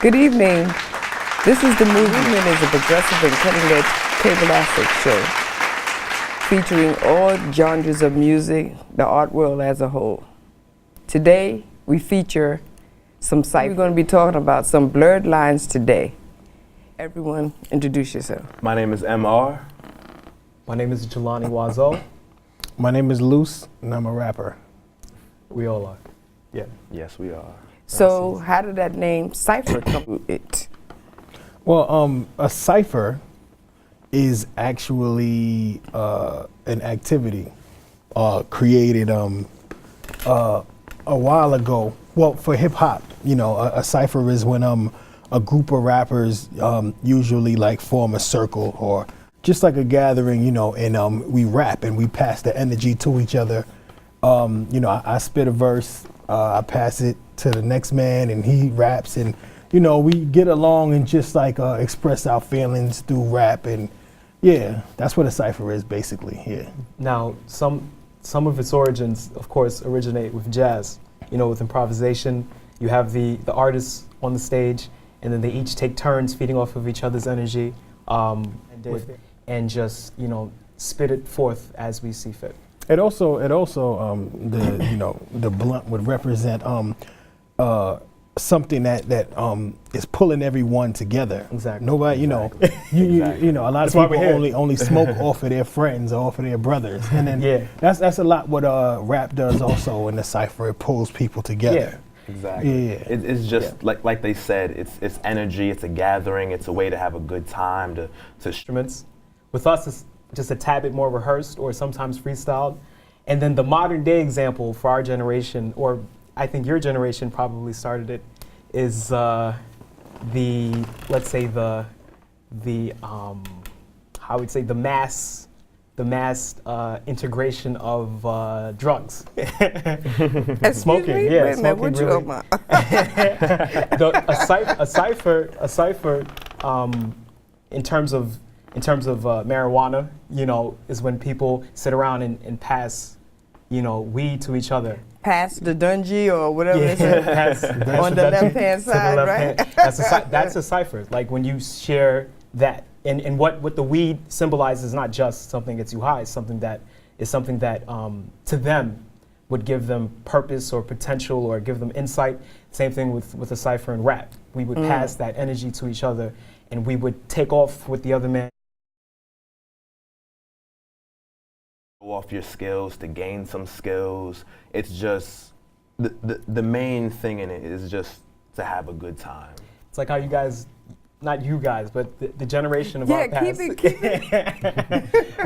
Good evening. This is The Movement is a progressive and cutting-edge cable access show featuring all genres of music, the art world as a whole. Today, we feature some Cyphers. We're going to be talking about some blurred lines today. Everyone, introduce yourself. My name is MR. My name is Jelani Wazo. My name is Luce, and I'm a rapper. We all are. Yeah. Yes, we are. So, how did that name Cypher come to it? Well, a cipher is actually an activity created a while ago. Well, for hip hop, you know, a cipher is when a group of rappers usually like form a circle or just like a gathering, you know, and we rap and we pass the energy to each other. You know, I spit a verse, I pass it to the next man, and he raps, and you know, we get along and just like express our feelings through rap, and yeah, that's what a cipher is basically. Yeah. Now, some of its origins, of course, originate with jazz. You know, with improvisation, you have the artists on the stage, and then they each take turns feeding off of each other's energy, and just, you know, spit it forth as we see fit. It also the you know, the blunt would represent something that is pulling everyone together. Exactly. Nobody, you know, you know, a lot of people only smoke off of their friends or off of their brothers, and then yeah, that's a lot what rap does also in the cipher. It pulls people together. Yeah. Exactly. Yeah. It's just like they said. It's energy. It's a gathering. It's a way to have a good time. To instruments. With us, it's just a tad bit more rehearsed or sometimes freestyled. And then the modern day example for our generation, or I think your generation probably started it, is let's say the how would say the mass integration of drugs. Smoking, yeah, smoking. Really. A cipher, in terms of marijuana, you know, is when people sit around and pass, you know, weed to each other. Pass the dungy or whatever it is on the left-hand side, right? That's a cipher. Like when you share that, and what the weed symbolizes is not just something that gets you high. It's something that to them would give them purpose or potential or give them insight. Same thing with a cipher and rap. We would pass that energy to each other, and we would take off with the other man. Off your skills to gain some skills. It's just the main thing in it is just to have a good time. It's like how you guys, not you guys, but the generation of our past keep it.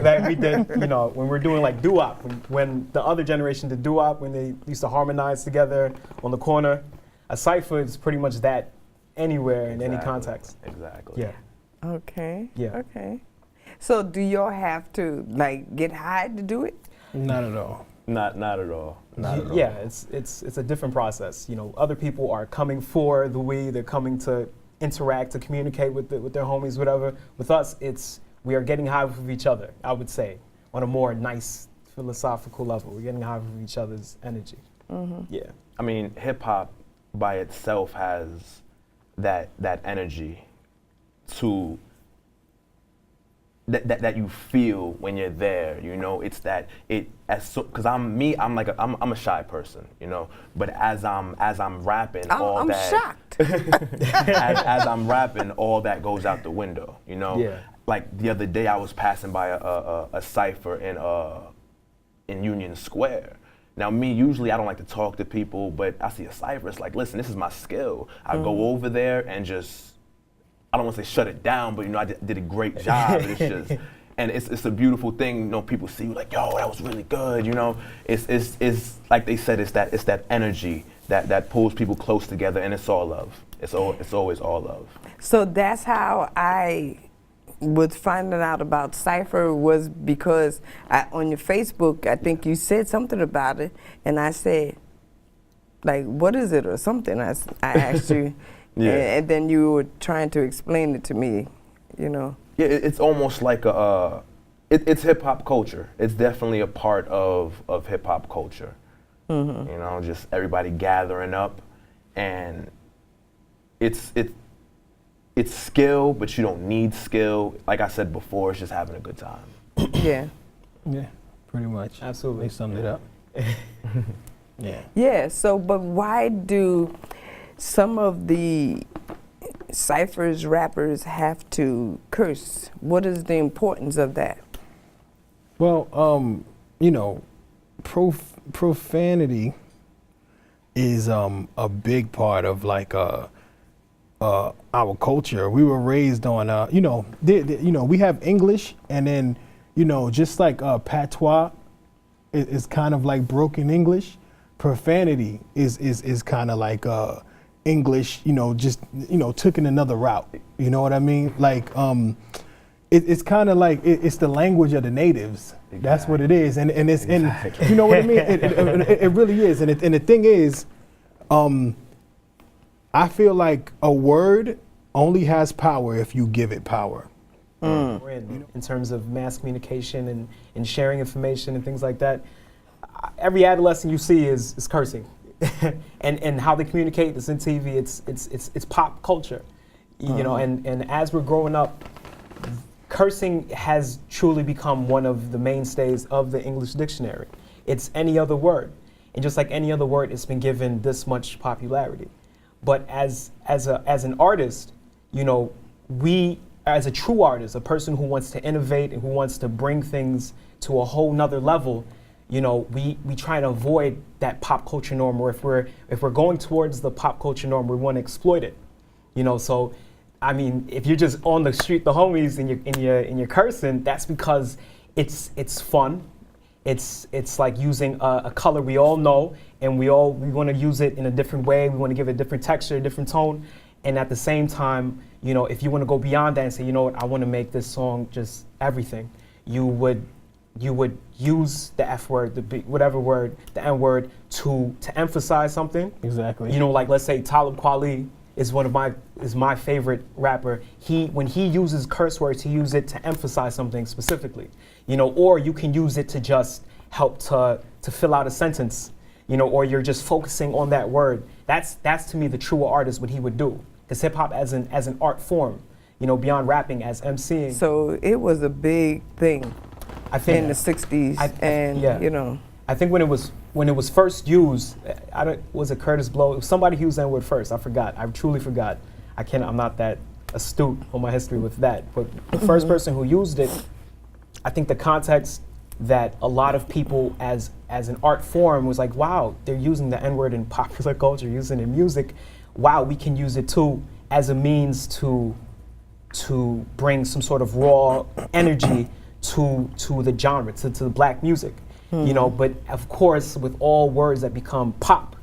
that we did, you know, when we're doing like doo-wop, when the other generation did doo-wop, when they used to harmonize together on the corner. A cipher is pretty much that anywhere in any context. Exactly. Yeah. Okay. Yeah. Okay. So do y'all have to like get high to do it? Not at all. Not at all. Not at all. Yeah, it's a different process. You know, other people are coming for the weed. They're coming to interact, to communicate with their homies, whatever. With us, we are getting high with each other. I would say, on a more nice philosophical level, we're getting high with each other's energy. Mm-hmm. Yeah. I mean, hip hop by itself has that energy to. That you feel when you're there, you know, it's that because I'm a shy person, you know, but as I'm rapping, I'm shocked. as I'm rapping, all that goes out the window, you know. Yeah. Like the other day, I was passing by a cipher in Union Square. Now, usually I don't like to talk to people, but I see a cipher. It's like, listen, this is my skill. I go over there and just. I don't want to say shut it down, but you know, I did a great job. It's just, and it's a beautiful thing. You know, people see you like, yo, that was really good. You know, it's like they said, it's that energy that pulls people close together, and it's all love. It's always all love. So that's how I was finding out about Cypher, was because on your Facebook, I think you said something about it, and I said, like, what is it or something? I asked you. Yeah. And then you were trying to explain it to me, you know. Yeah, it's almost like it's hip hop culture. It's definitely a part of hip hop culture. Mm-hmm. You know, just everybody gathering up, and it's it's skill, but you don't need skill. Like I said before, it's just having a good time. Yeah. Yeah, pretty much. Absolutely. They summed it up. Yeah. Yeah, so, but why do some of the Cyphers rappers have to curse? What is the importance of that? Well, you know, profanity is a big part of like our culture. We were raised on you know, you know, we have English, and then, you know, just like patois is kind of like broken English. Profanity is kind of like English, you know, just, you know, took in another route. You know what I mean? Like it's kind of like it's the language of the natives. Exactly. That's what it is, and it's exactly. And you know what I mean. It really is, and the thing is, I feel like a word only has power if you give it power. In terms of mass communication and sharing information and things like that, every adolescent you see is cursing, and how they communicate is in TV. It's pop culture, you know. And as we're growing up, cursing has truly become one of the mainstays of the English dictionary. It's any other word, and just like any other word, it's been given this much popularity. But as an artist, you know, as a true artist, a person who wants to innovate and who wants to bring things to a whole nother level, you know, we try to avoid that pop culture norm, or if we're going towards the pop culture norm, we want to exploit it, you know. So, I mean, if you're just on the street, the homies, and you're cursing, that's because it's fun. It's like using a color we all know, and we want to use it in a different way. We want to give it a different texture, a different tone, and at the same time, you know, if you want to go beyond that and say, you know what, I want to make this song just everything, you would use the F word, whatever word, the N word to emphasize something. Exactly. You know, like let's say Talib Kweli is my favorite rapper. When he uses curse words, he uses it to emphasize something specifically. You know, or you can use it to just help to fill out a sentence. You know, or you're just focusing on that word. That's to me the true artist, what he would do. Because hip hop as an art form, you know, beyond rapping, as MCing. So it was a big thing, I think, in the '60s, you know. I think when it was first used, was it Curtis Blow? It was somebody who used that word first. I forgot. I truly forgot. I'm not that astute on my history with that. But the first person who used it, I think the context that a lot of people as an art form was like, wow, they're using the N-word in popular culture, using it in music. Wow, we can use it too as a means to bring some sort of raw energy to the genre, to the black music. You know, but of course, with all words that become pop,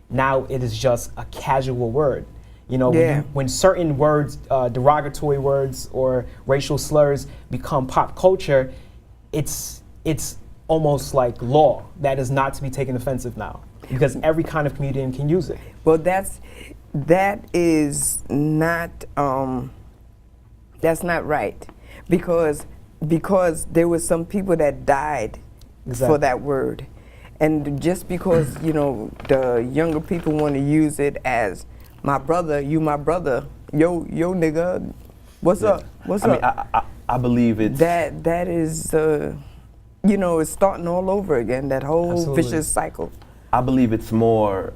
now it is just a casual word. You know, when certain words, derogatory words or racial slurs become pop culture, it's almost like law that is not to be taken offensive now, because every kind of comedian can use it. Well, that is not that's not right, because there were some people that died for that word, and just because, you know, the younger people want to use it as my brother, you my brother, yo nigga, what's up? What's up? I mean, I believe it's that is you know, it's starting all over again, that whole vicious cycle. I believe it's more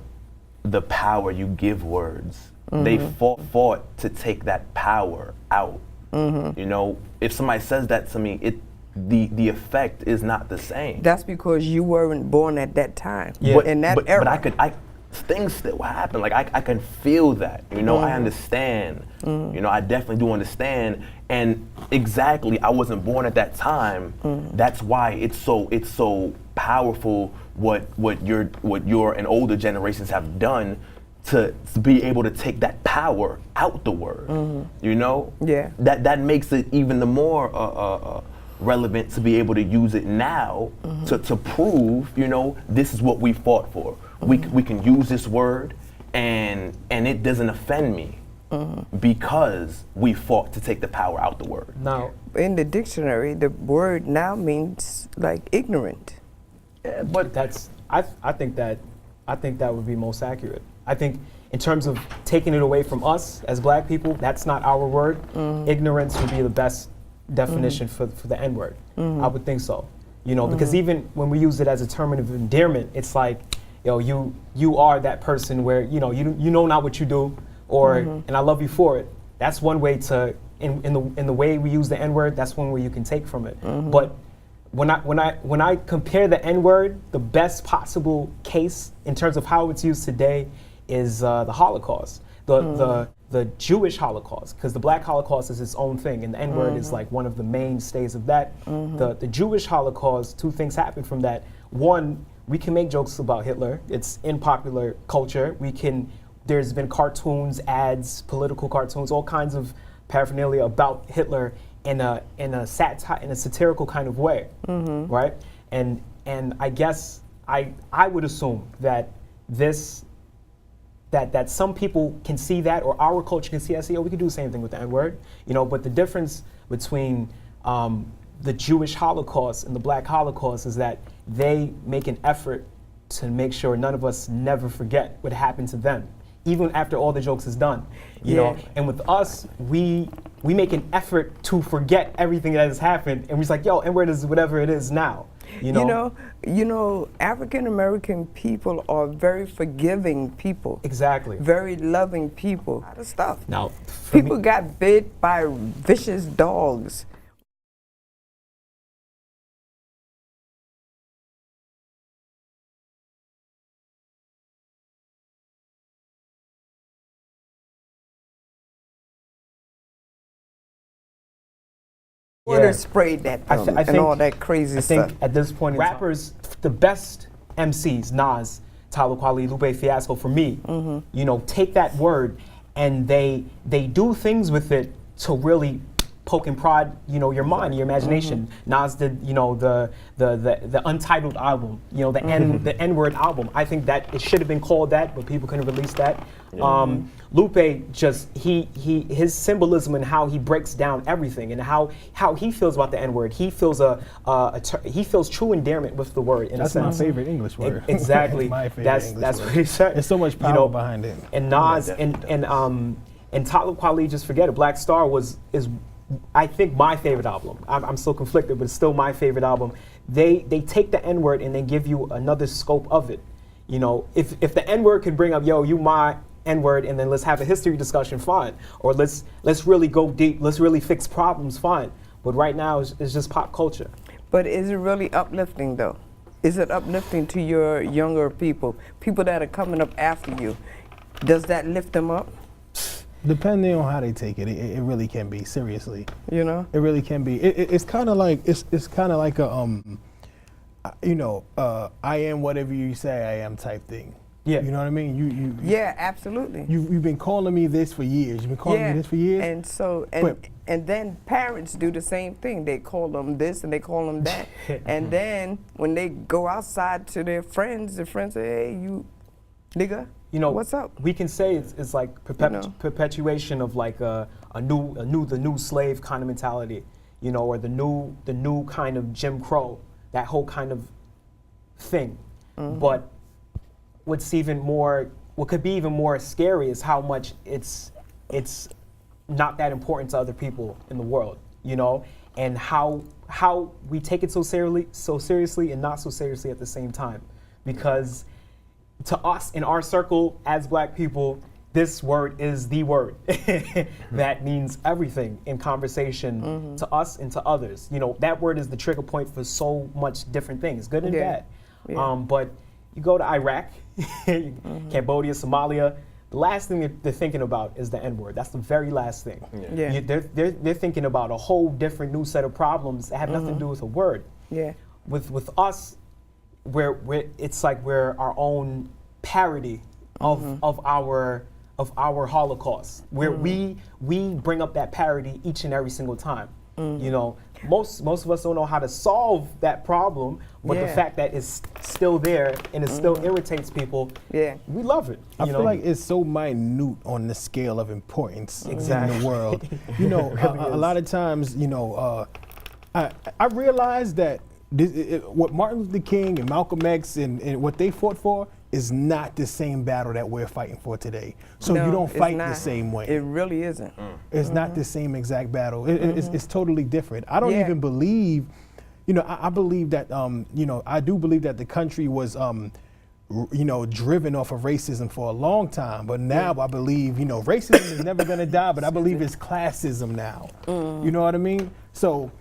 the power you give words. They fought to take that power out. You know, if somebody says that to me, the effect is not the same. That's because you weren't born at that time. Yeah. In that era. But things still happen. Like I can feel that. You know, I understand. You know, I definitely do understand. And exactly, I wasn't born at that time. That's why it's so powerful what your and older generations have done to be able to take that power out the word. You know? Yeah. That makes it even the more relevant to be able to use it now to prove, you know, this is what we fought for. We can use this word and it doesn't offend me because we fought to take the power out the word. Now, in the dictionary, the word now means like ignorant. Yeah, but I think that would be most accurate. I think in terms of taking it away from us as black people, that's not our word. Ignorance would be the best definition for the N-word. I would think so. You know, because even when we use it as a term of endearment, it's like, yo, you are that person where, you know not what you do, or and I love you for it. That's one way to, in the way we use the N-word, that's one way you can take from it. But when I compare the N-word, the best possible case in terms of how it's used today is the Holocaust, the Jewish Holocaust, because the Black Holocaust is its own thing, and the N-word is like one of the mainstays of that. The Jewish Holocaust, two things happened from that. One, we can make jokes about Hitler. It's in popular culture. There's been cartoons, ads, political cartoons, all kinds of paraphernalia about Hitler in a satirical kind of way, right? And I guess I would assume that that some people can see that, or our culture can see that. We can do the same thing with the N-word, you know. But the difference between the Jewish Holocaust and the Black Holocaust is that they make an effort to make sure none of us never forget what happened to them, even after all the jokes is done, you know. And with us, we make an effort to forget everything that has happened, and we're just like, yo, N-word is whatever it is now. You know, African American people are very forgiving people. Exactly. Very loving people. A lot of stuff. Now, people got bit by vicious dogs. Water sprayed that and all that crazy stuff. I think at this point, rappers, the best MCs, Nas, Talib Kweli, Lupe Fiasco, for me, you know, take that word and they do things with it to really poke and prod, you know, your mind, your imagination. Nas did, you know, the Untitled album, you know, the N-word album. I think that it should have been called that, but people couldn't release that. Lupe just his symbolism and how he breaks down everything and how he feels about the N-word. He feels he feels true endearment with the word. In that's a sense. My favorite English word. Exactly. My favorite that's English what he said. There's so much power behind it. And Nas and Talib Kweli, just forget it. Black Star is I think my favorite album. I'm still conflicted, but it's still my favorite album. They take the N-word and they give you another scope of it. You know, if the N-word could bring up, yo, you my N-word, and then let's have a history discussion, fine. Or let's really go deep, let's really fix problems, fine. But right now, it's just pop culture. But is it really uplifting, though? Is it uplifting to your younger people that are coming up after you? Does that lift them up? Depending on how they take it, it really can be, seriously. You know? It really can be. It's kind of like, it's kind of like a, you know, I am whatever you say I am type thing. Yeah. You know what I mean? You yeah, absolutely. You've been calling me this for years. You've been calling me this for years. And so, and then parents do the same thing. They call them this and they call them that. And then when they go outside to their friends, the friends say, hey, you nigga, you know, what's up? We can say it's like perpetuation of like the new slave kind of mentality, you know, or the new kind of Jim Crow, that whole kind of thing. But what could be even more scary is how much it's not that important to other people in the world, you know, and how we take it so seriously and not so seriously at the same time. Because to us in our circle as Black people, this word is the word that means everything in conversation to us and to others. You know, that word is the trigger point for so much different things, good and bad. But you go to Iraq, Cambodia, Somalia, the last thing they're thinking about is the N-word. That's the very last thing. They're thinking about a whole different new set of problems that have nothing to do with a word. With us, it's like we're our own parody of our Holocaust, where we bring up that parody each and every single time. You know, most of us don't know how to solve that problem, but the fact that it's still there and it still irritates people, we love it. I feel like it's so minute on the scale of importance in the world. You know, really a lot of times, you know, I realize that what Martin Luther King and Malcolm X and what they fought for is not the same battle that we're fighting for today. So No, you don't it's fight the not. same way. It really isn't. It's not the same exact battle. It's totally different. I don't Yeah. even believe, I believe that, I do believe that the country was, driven off of racism for a long time. But now I believe, racism is never going to die, but I believe it's classism now. You know what I mean? So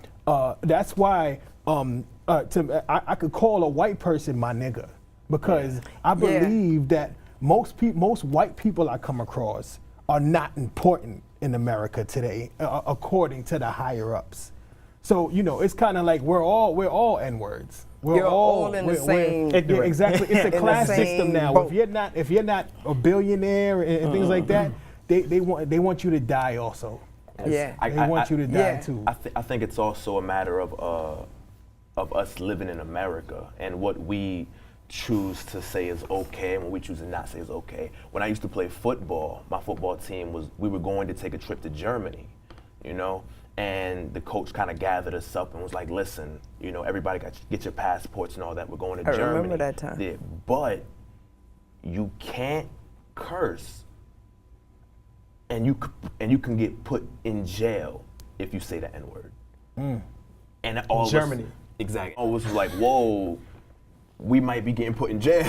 that's why I could call a white person my nigga, because I believe that most white people I come across are not important in America today, according to the higher ups. So it's kind of like we're all N-words. You're all in the same. Yeah, exactly. It's a in the class same system now. boat. If you're not a billionaire and things like that, they want you to die also. Yeah. They want you to die yeah. too. I think it's also a matter of us living in America and what we choose to say is okay and what we choose to not say is okay. When I used to play football, my football team we were going to take a trip to Germany, and the coach kind of gathered us up and was like, listen, everybody get your passports and all that. We're going to Germany. I remember that time. Yeah, but you can't curse, and you can get put in jail if you say the N-word. And all Germany. Exactly. All was like, whoa, we might be getting put in jail,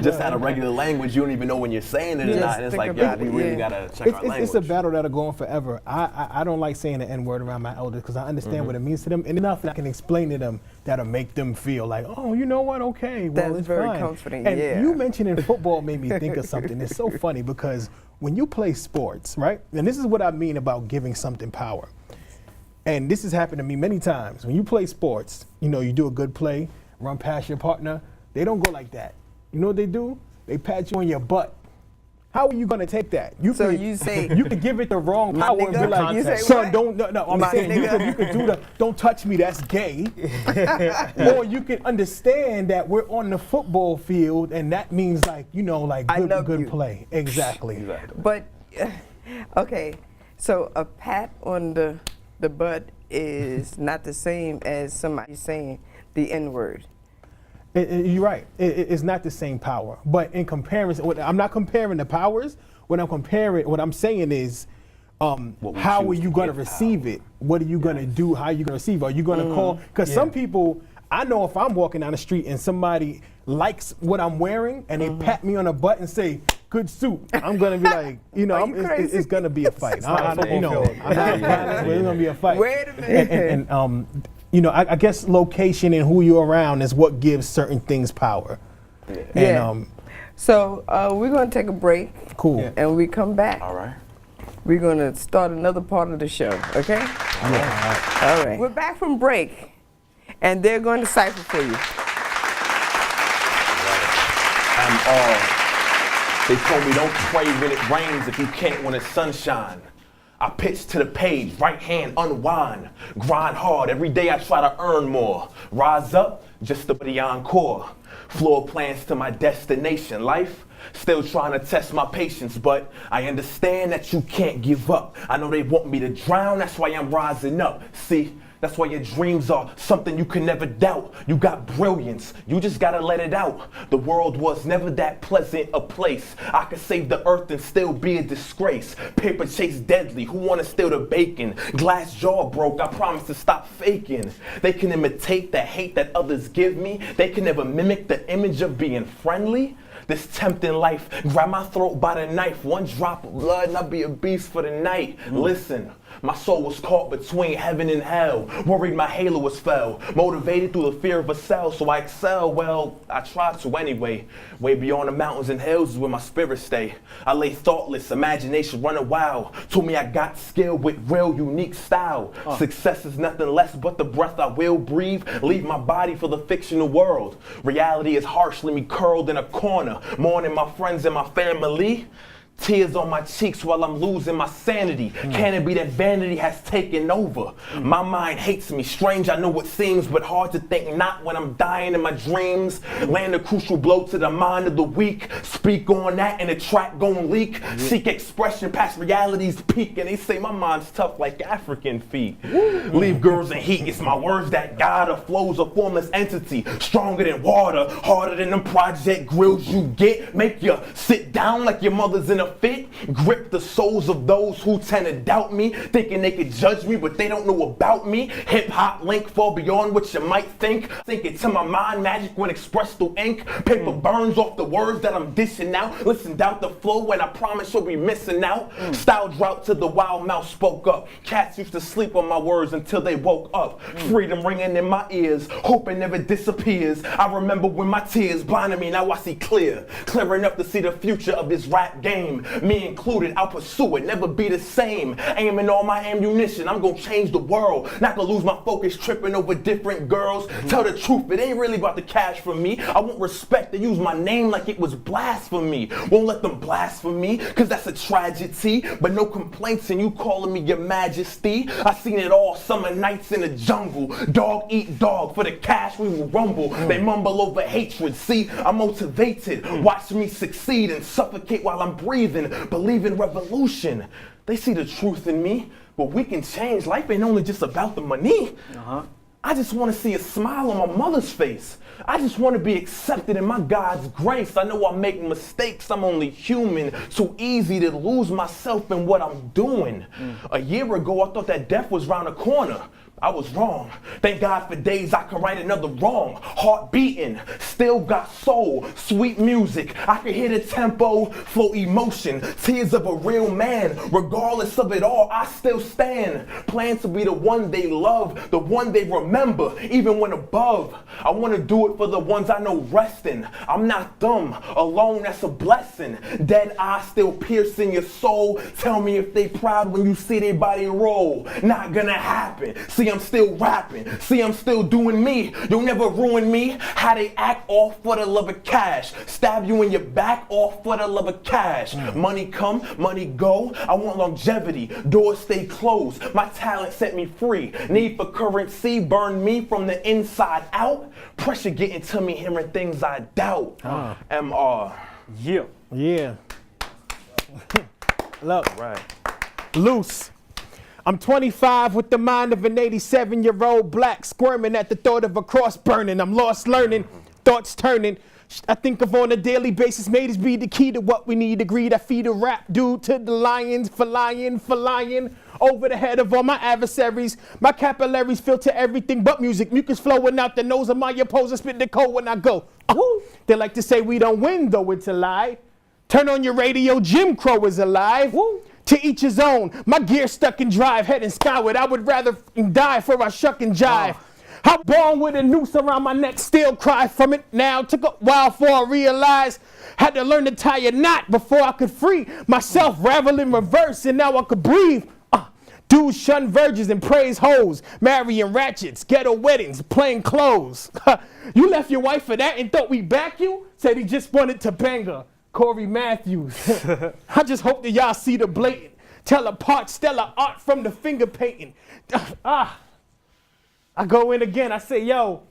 just out of regular language. You don't even know when you're saying it or Just not. And it's think like, about we it, really yeah. gotta check our language. It's a battle that'll go on forever. I don't like saying the N-word around my elders because I understand what it means to them, and enough that I can explain to them that'll make them feel like, oh, you know what? Okay, well, That's it's very fine. comforting, And yeah. you mentioning football made me think of something. It's so funny because when you play sports, right? And this is what I mean about giving something power. And this has happened to me many times. When you play sports, you do a good play, run past your partner. They don't go like that. You know what they do? They pat you on your butt. How are you gonna take that? You could give it the wrong My power and be nigga? like, You say son, what? I'm My saying nigga? you could do the don't touch me, that's gay. Or you can understand that we're on the football field and that means like I love good you. play. Exactly. But okay, so a pat on the butt is not the same as somebody saying the N-word. You're right. It's not the same power. But in comparison, I'm not comparing the powers. What I'm saying is, how are you going to receive it? What are you going to do? How are you going to receive it? Are you going to call? Because some people, I know if I'm walking down the street and somebody likes what I'm wearing and they pat me on the butt and say, good suit, I'm going to be like, it's going to be a fight. I'm not violent, but it's going to be a fight. Wait a minute. And I guess location and who you're around is what gives certain things power. Yeah. And, So we're going to take a break. Cool. Yeah. And we come back. All right. We're going to start another part of the show, okay? All right. We're back from break, and they're going to cipher for you. They told me don't pray when it rains if you can't when it's sunshine. I pitch to the page, right hand unwind. Grind hard, every day I try to earn more. Rise up, just to the encore. Floor plans to my destination. Life, still trying to test my patience, but I understand that you can't give up. I know they want me to drown, that's why I'm rising up. See, that's why your dreams are something you can never doubt. You got brilliance, you just gotta let it out. The world was never that pleasant a place. I could save the earth and still be a disgrace. Paper chase deadly, who wanna steal the bacon? Glass jaw broke, I promise to stop faking. They can imitate the hate that others give me. They can never mimic the image of being friendly. This tempting life, grab my throat by the knife. One drop of blood and I'll be a beast for the night. Listen, my soul was caught between heaven and hell. Worried my halo was fell. Motivated through the fear of a cell, so I excel. Well, I try to anyway. Way beyond the mountains and hills is where my spirit stay. I lay thoughtless, imagination running wild. Told me I got skill with real unique style. Success is nothing less but the breath I will breathe. Leave my body for the fictional world. Reality is harsh, leave me curled in a corner. Mourning my friends and my family. Tears on my cheeks while I'm losing my sanity. Can it be that vanity has taken over? My mind hates me, strange I know it seems, but hard to think not when I'm dying in my dreams. Land a crucial blow to the mind of the weak. Speak on that and the track gon' leak. Seek expression past reality's peak, and they say my mind's tough like African feet. Leave girls in heat, it's my words that guide her. Flows a formless entity, stronger than water, harder than them project grills you get. Make you sit down like your mother's in a fit. Grip the souls of those who tend to doubt me, thinking they could judge me, but they don't know about me. Hip hop link far beyond what you might think. Think it to my mind, magic when expressed through ink. Paper burns off the words that I'm dishing out. Listen, doubt the flow, and I promise you'll be missing out. Style drought till the wild mouth spoke up. Cats used to sleep on my words until they woke up. Freedom ringing in my ears, hope it never disappears. I remember when my tears blinded me, now I see clear. Clear enough to see the future of this rap game. Me included, I'll pursue it, never be the same. Aiming all my ammunition, I'm gonna change the world. Not gonna lose my focus tripping over different girls. Tell the truth, it ain't really about the cash for me. I want respect to use my name like it was blasphemy. Won't let them blaspheme me, cause that's a tragedy. But no complaints and you calling me your majesty. I seen it all summer nights in the jungle. Dog eat dog, for the cash we will rumble. They mumble over hatred, see, I'm motivated. Watch me succeed and suffocate while I'm breathing. Believe in revolution. They see the truth in me, but we can change. Life ain't only just about the money. I just want to see a smile on my mother's face. I just want to be accepted in my God's grace. I know I make mistakes, I'm only human. Too easy to lose myself in what I'm doing. A year ago, I thought that death was round the corner. I was wrong. Thank God for days I can write another wrong. Heart beating, still got soul, sweet music. I can hear the tempo, flow emotion, tears of a real man. Regardless of it all, I still stand. Plan to be the one they love, the one they remember, even when above. I want to do it for the ones I know resting. I'm not dumb, alone, that's a blessing. Dead eyes still piercing your soul. Tell me if they proud when you see their body roll. Not gonna happen. See, I'm still rapping. See, I'm still doing me. You'll never ruin me. How they act, all for the love of cash. Stab you in your back, all for the love of cash. Money come, money go. I want longevity. Doors stay closed. My talent set me free. Need for currency burned me from the inside out. Pressure getting to me, hearing things I doubt. MR. Yeah. Yeah. Look, Right. loose. I'm 25 with the mind of an 87-year-old black, squirming at the thought of a cross burning. I'm lost learning, thoughts turning. I think of on a daily basis, may this be the key to what we need. Agreed, I feed a rap dude to the lions, for lying, over the head of all my adversaries. My capillaries filter everything but music. Mucus flowing out the nose of my opposer, spit the code when I go. They like to say we don't win, though it's a lie. Turn on your radio, Jim Crow is alive. To each his own, my gear stuck in drive, heading skyward. I would rather die for I shuck and jive. I'm born with a noose around my neck, still cry from it now. Took a while before I realized. Had to learn to tie a knot before I could free myself, ravel in reverse, and now I could breathe. Dudes shun virgins and praise hoes, marrying ratchets, ghetto weddings, plain clothes. You left your wife for that and thought we back you? Said he just wanted to bang her. Corey Matthews. I just hope that y'all see the blatant. Tell apart stellar art from the finger painting. I go in again, I say, yo,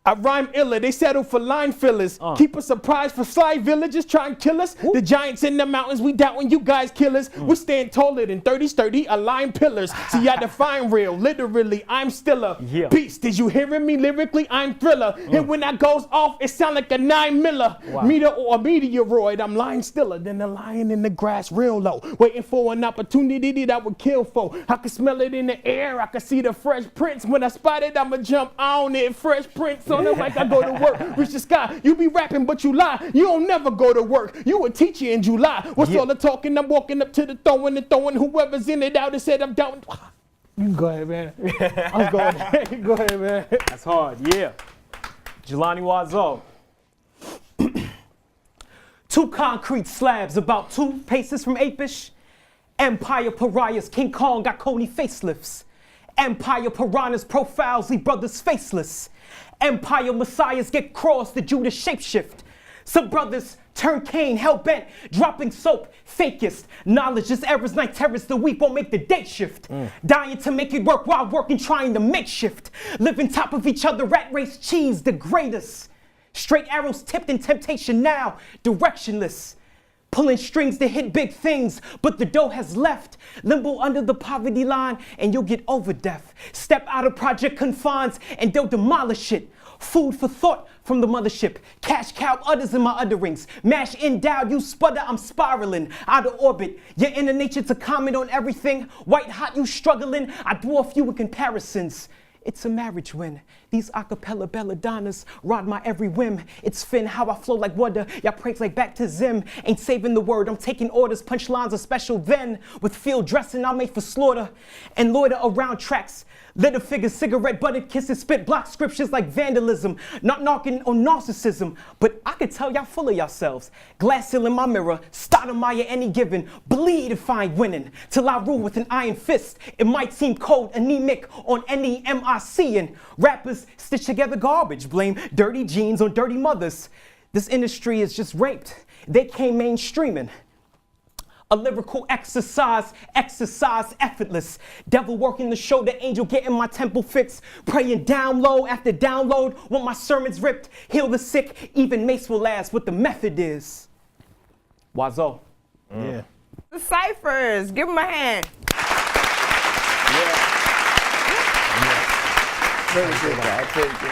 I rhyme iller, they settle for line fillers. Keep a surprise for sly villagers, try and kill us. The giants in the mountains, we doubt when you guys killers. We stand taller than 30 sturdy, aligned pillars. See, I define real, literally, I'm still a beast. Did you hearing me lyrically? I'm thriller. And when that goes off, it sound like a 9 miller. Meter or a meteoroid, I'm lying stiller than the lion in the grass real low. Waiting for an opportunity that would kill foe. I can smell it in the air, I can see the fresh prints. When I spot it, I'ma jump on it, fresh prints on it like I go to work. Reach the sky, you be rapping but you lie. You don't never go to work, you a teacher in July. What's all the talking? I'm walking up to the throwing and throwing. Whoever's in it out and said I'm down. You go ahead, man. I'm going. Go ahead, man. That's hard, yeah. Jelani Wazo. 2 concrete slabs about 2 paces from apish. Empire pariahs, King Kong got Coney facelifts. Empire piranhas, profiles, leave brothers faceless. Empire messiahs get crossed, the Judas shapeshift. Some brothers Turn Cain, hell-bent, dropping soap, fakest. Knowledge is errors, night terrors, the weak won't make the day shift. Dying to make it work while working, trying to make shift. Living top of each other, rat race, cheese, the greatest. Straight arrows tipped in temptation now, directionless. Pulling strings to hit big things, but the dough has left. Limbo under the poverty line, and you'll get over death. Step out of project confines, and they'll demolish it. Food for thought from the mothership. Cash cow udders in my utterings. Mash endowed, you sputter, I'm spiraling out of orbit. Your inner nature to comment on everything. White hot, you struggling. I dwarf you with comparisons. It's a marriage win. These acapella belladonnas rod my every whim. It's fin how I flow like water. Y'all praise like back to Zim. Ain't saving the word, I'm taking orders. Punchlines are special then. With field dressing, I made for slaughter. And loiter around tracks. Litter figures, cigarette butted kisses, spit block scriptures like vandalism. Not knocking on narcissism, but I could tell y'all full of yourselves. Glass seal in my mirror, Stoudemire any given. Bleed if I ain't winning. Till I rule with an iron fist. It might seem cold, anemic on any MIC. And rappers stitch together garbage. Blame dirty jeans on dirty mothers. This industry is just raped. They came mainstreaming. A lyrical exercise effortless. Devil working the show, the angel getting my temple fixed. Praying down low after download, want my sermons ripped. Heal the sick, even mace will last. What the method is. Wazo. Yeah. The Cyphers, give them a hand. Very good, guys. Very good.